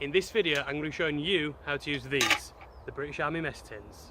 In this video I'm going to be showing you how to use these, the British Army mess tins.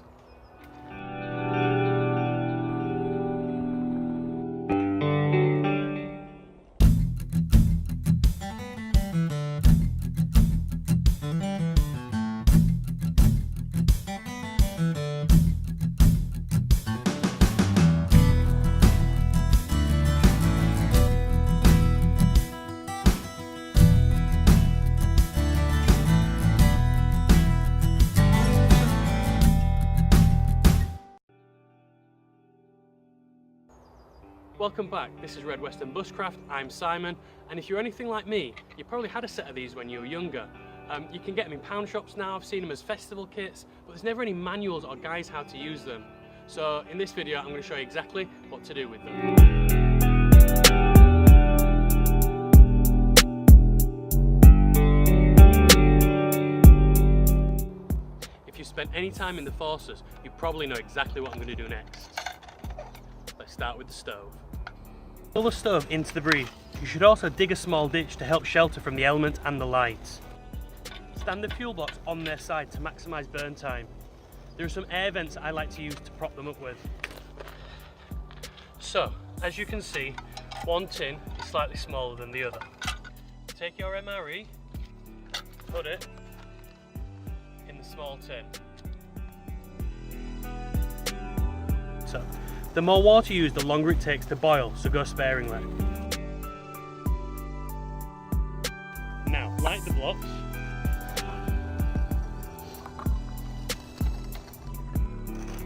Welcome back, this is RedWeston Bushcraft, I'm Simon, and if you're anything like me, you probably had a set of these when you were younger. You can get them in pound shops now, I've seen them as festival kits, but there's never any manuals or guides how to use them. So in this video I'm going to show you exactly what to do with them. If you spent any time in the forces, you probably know exactly what I'm going to do next. Let's start with the stove. Fill the stove into the breeze. You should also dig a small ditch to help shelter from the elements and the lights. Stand the fuel blocks on their side to maximise burn time. There are some air vents I like to use to prop them up with. So, as you can see, one tin is slightly smaller than the other. Take your MRE, put it in the small tin. So, the more water you use, the longer it takes to boil, so go sparingly. Now, light the blocks.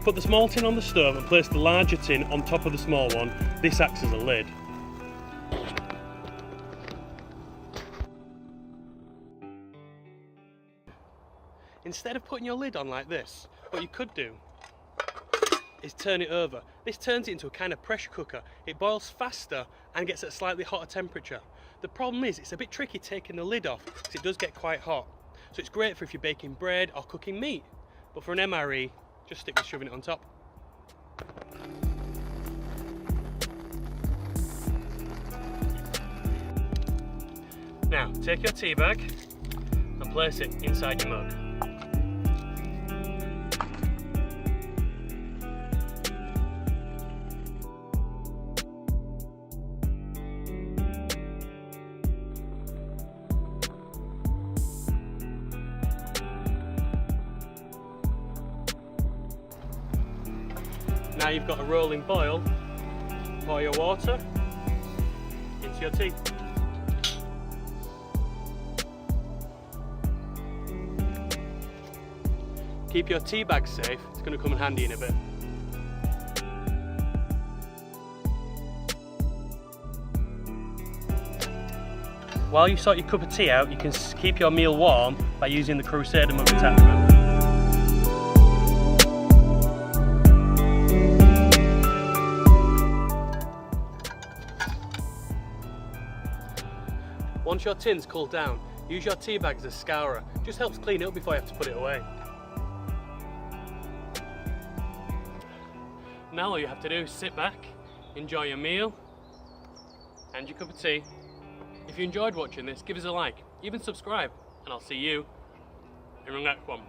Put the small tin on the stove and place the larger tin on top of the small one. This acts as a lid. Instead of putting your lid on like this, what you could do is turn it over. This turns it into a kind of pressure cooker. It boils faster and gets at a slightly hotter temperature. The problem is it's a bit tricky taking the lid off because it does get quite hot. So it's great for if you're baking bread or cooking meat. But for an MRE, just stick with shoving it on top. Now take your tea bag and place it inside your mug. Now you've got a rolling boil, pour your water into your tea. Keep your tea bag safe, it's going to come in handy in a bit. While you sort your cup of tea out, you can keep your meal warm by using the Crusader mug attachment. Once your tin's cooled down, use your tea bag as a scourer. Just helps clean it up before you have to put it away. Now all you have to do is sit back, enjoy your meal and your cup of tea. If you enjoyed watching this, give us a like, even subscribe, and I'll see you in the next one.